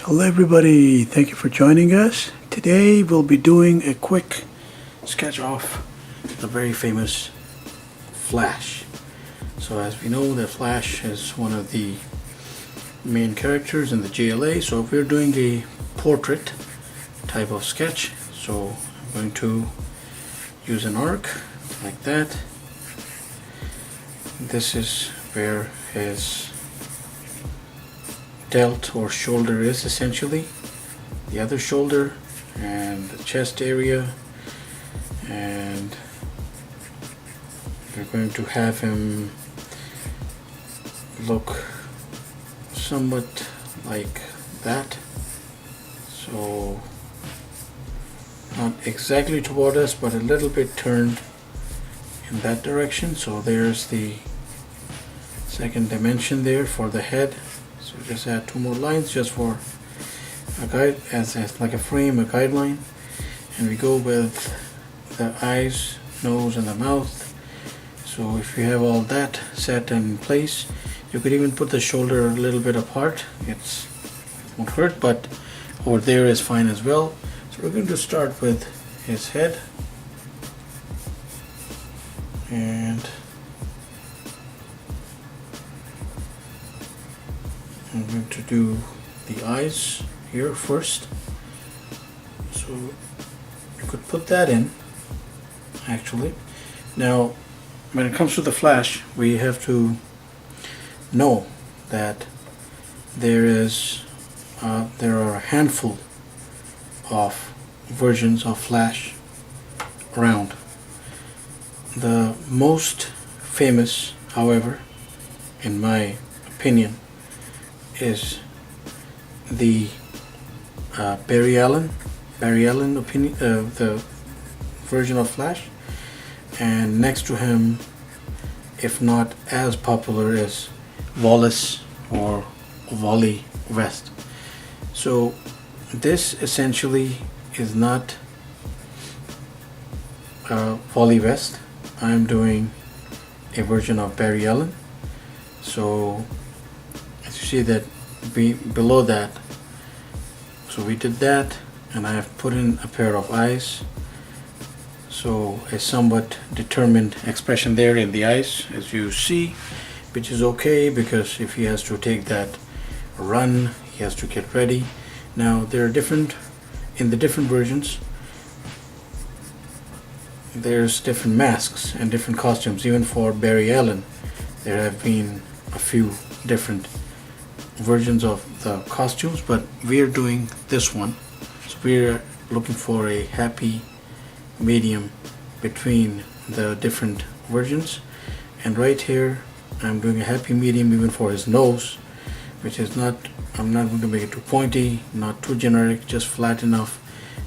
Hello everybody, thank you for joining us. Today we'll be doing a quick sketch of the very famous Flash. So as we know, the Flash is one of the main characters in the JLA. So we're doing a portrait type of sketch. So I'm going to use an arc like that. This is where his delt or shoulder is, essentially the other shoulder and the chest area, and we're going to have him look somewhat like that, so not exactly toward us but a little bit turned in that direction. So there's the second dimension there for the head. So just add two more lines just for a guide, as like a frame, a guideline, and we go with the eyes, nose, and the mouth. So if you have all that set in place, you could even put the shoulder a little bit apart. It won't hurt, but over there is fine as well. So we're going to start with his head, and I'm going to do the eyes here first. So you could put that in actually. Now when it comes to the Flash, we have to know that there are a handful of versions of Flash around. The most famous, however, in my opinion, is the Barry Allen opinion, the version of Flash, and next to him, if not as popular, is Wallace or Wally West. So this essentially is not Wally West. I'm doing a version of Barry Allen. So as you see that below that, so we did that, and I have put in a pair of eyes, so a somewhat determined expression there in the eyes, as you see, which is okay, because if he has to take that run, he has to get ready. Now there are different, in the different versions, there's different masks and different costumes. Even for Barry Allen, there have been a few different versions of the costumes, but we're doing this one. So we're looking for a happy medium between the different versions, and right here I'm doing a happy medium even for his nose, which is not, I'm not going to make it too pointy, not too generic, just flat enough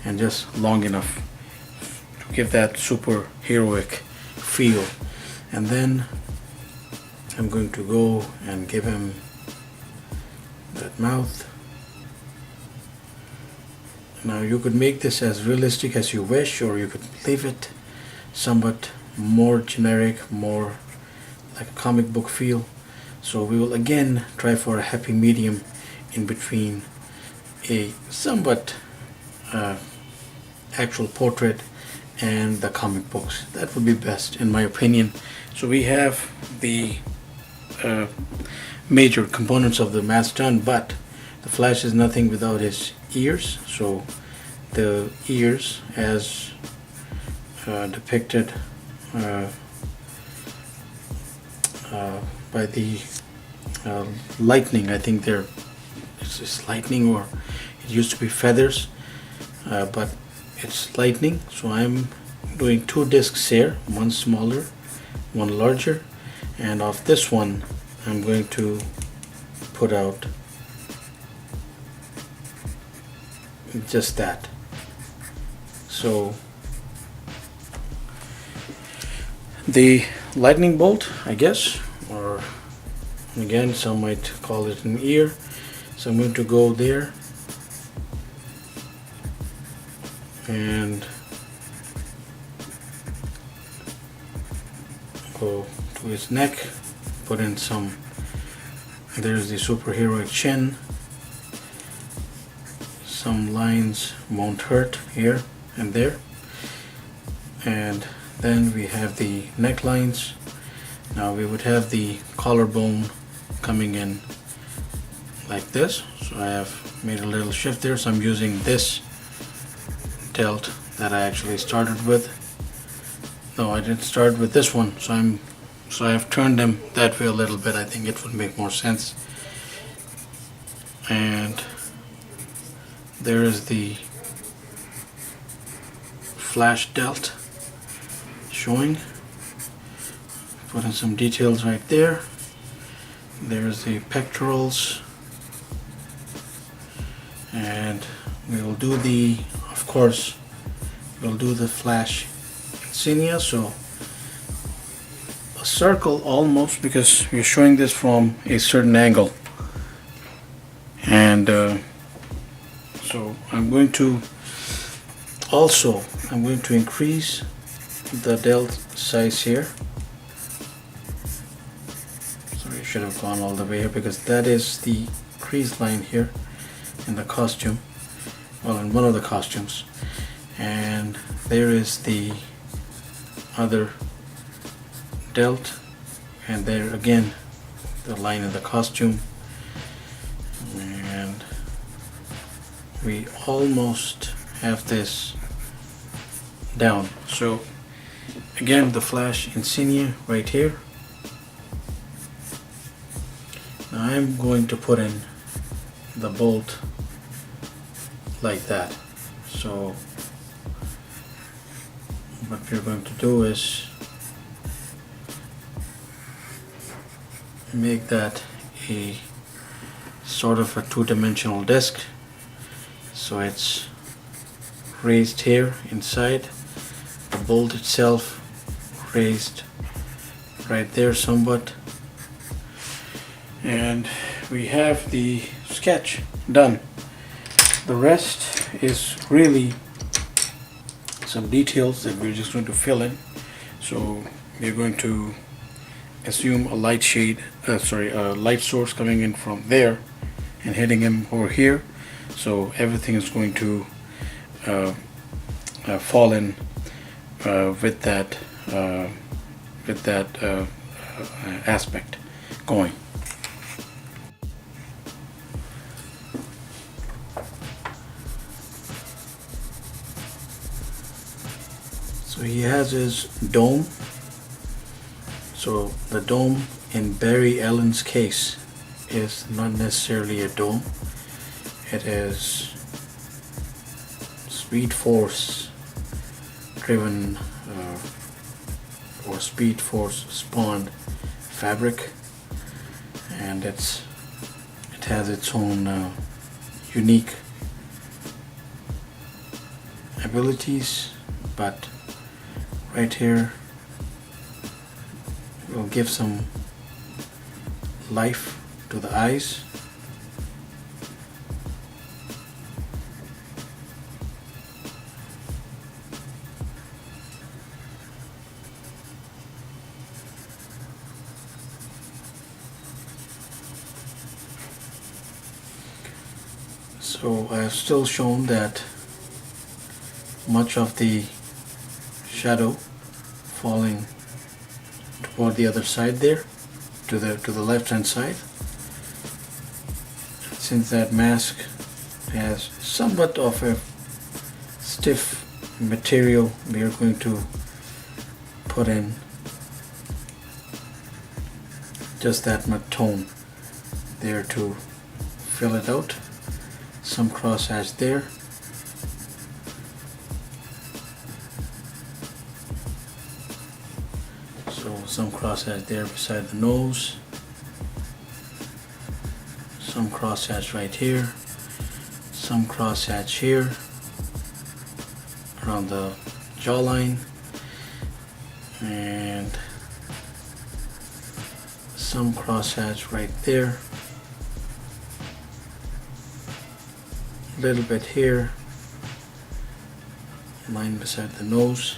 and just long enough to give that super heroic feel. And then I'm going to go and give him that mouth. Now you could make this as realistic as you wish, or you could leave it somewhat more generic, more like a comic book feel. So we will again try for a happy medium in between a somewhat actual portrait and the comic books. That would be best in my opinion. So we have the major components of the mask done, but the Flash is nothing without his ears. So the ears, as depicted by the lightning, I think it's lightning, or it used to be feathers, but it's lightning. So I'm doing two discs here, one smaller, one larger, and of this one I'm going to put out just that. So the lightning bolt, I guess, or again some might call it an ear. So I'm going to go there and go to his neck, put in some, there's the superheroic chin, some lines won't hurt here and there. And then we have the necklines. Now we would have the collarbone coming in like this. So I have made a little shift there, so I'm using this delt that I actually started with. No, I didn't start with this one, so I have turned them that way a little bit. I think it would make more sense. And there is the flash delt showing. Put in some details right there. There's the pectorals, and we will do the, of course, we'll do the flash insignia. So a circle almost, because we're showing this from a certain angle. And so I'm going to increase the delt size here. Sorry, I should have gone all the way here, because that is the crease line here in the costume, well, in one of the costumes. And there is the other delt, and there again the line in the costume. And we almost have this down. So again, the flash insignia right here. Now I'm going to put in the bolt like that. So what we're going to do is make that a sort of a two-dimensional disc. So it's raised here inside, the bolt itself raised right there somewhat, and we have the sketch done. The rest is really some details that we're just going to fill in. So we're going to assume a light light source coming in from there and hitting him over here. So everything is going to fall in with that aspect going. So he has his dome. So the dome in Barry Allen's case is not necessarily a dome. It is Speed Force driven or Speed Force spawned fabric, and it has its own unique abilities. But right here will give some life to the eyes. So I have still shown that much of the shadow falling toward the other side there, to the left hand side. Since that mask has somewhat of a stiff material, we are going to put in just that much tone there to fill it out. Some cross hatch there. So some cross hatch there beside the nose. Some cross hatch right here. Some cross hatch here around the jawline. And some cross hatch right there. A little bit here, line beside the nose.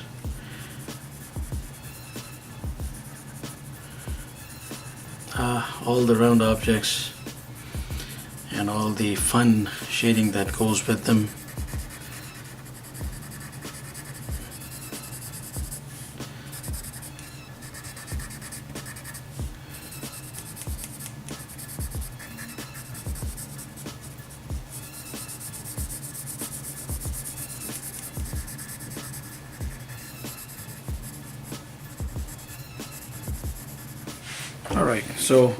All the round objects and all the fun shading that goes with them. Alright, so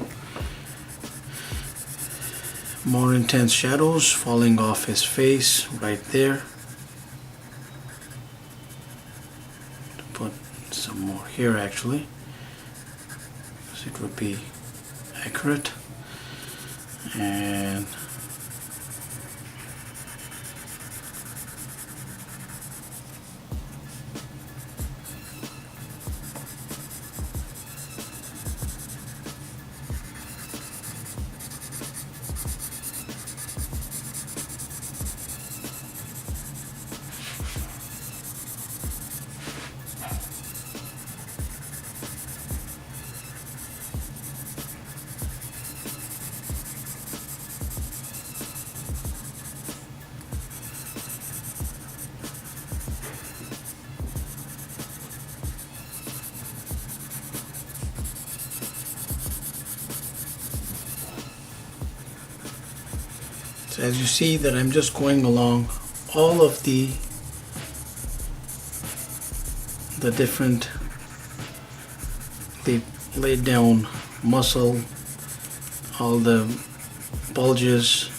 more intense shadows falling off his face right there. Put some more here actually, so it would be accurate. And so as you see that I'm just going along all of the different laid down muscle, all the bulges,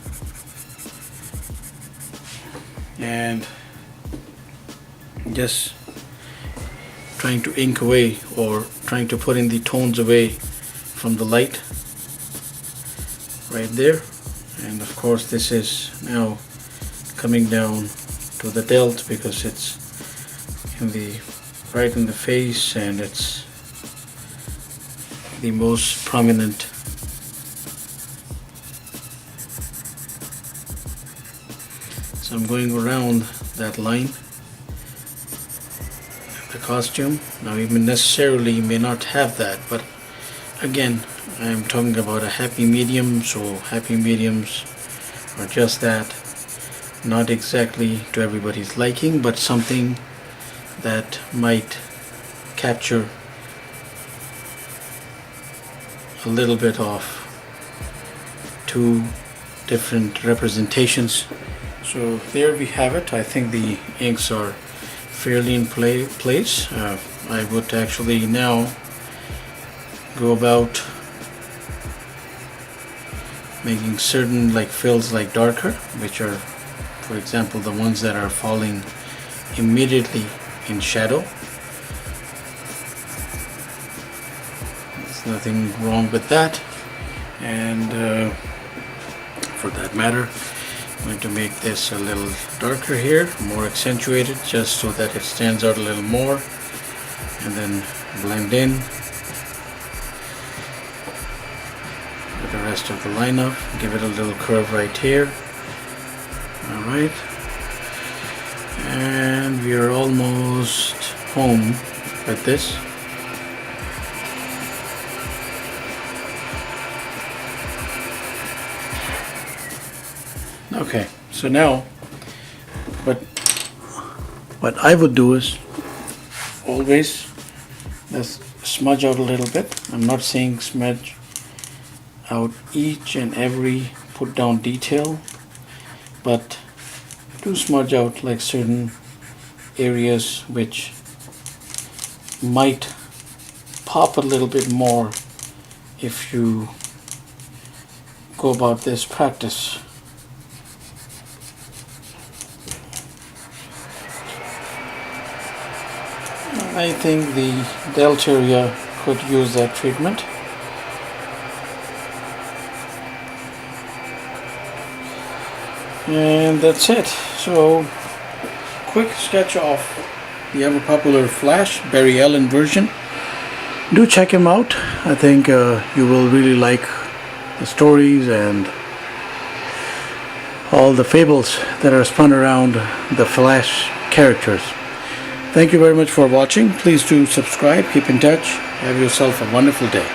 and just trying to ink away or trying to put in the tones away from the light right there. And of course this is now coming down to the delt because it's right in the face, and it's the most prominent. So I'm going around that line, the costume. Now you may not have that, but again, I'm talking about a happy medium, so happy mediums are just that. Not exactly to everybody's liking, but something that might capture a little bit of two different representations. So there we have it. I think the inks are fairly in place. I would actually now go about making certain fills darker, which are, for example, the ones that are falling immediately in shadow. There's nothing wrong with that, and for that matter, I'm going to make this a little darker here, more accentuated, just so that it stands out a little more, and then blend in with the rest of the lineup. Give it a little curve right here. Alright, and we are almost home with this. Okay, so now what I would do is always just smudge out a little bit. I'm not saying smudge out each and every put down detail, but do smudge out certain areas which might pop a little bit more if you go about this practice. I think the delt area could use that treatment. And that's it. So, quick sketch of the ever popular Flash Barry Allen version. Do check him out. I think you will really like the stories and all the fables that are spun around the Flash characters. Thank you very much for watching. Please do subscribe, keep in touch, have yourself a wonderful day.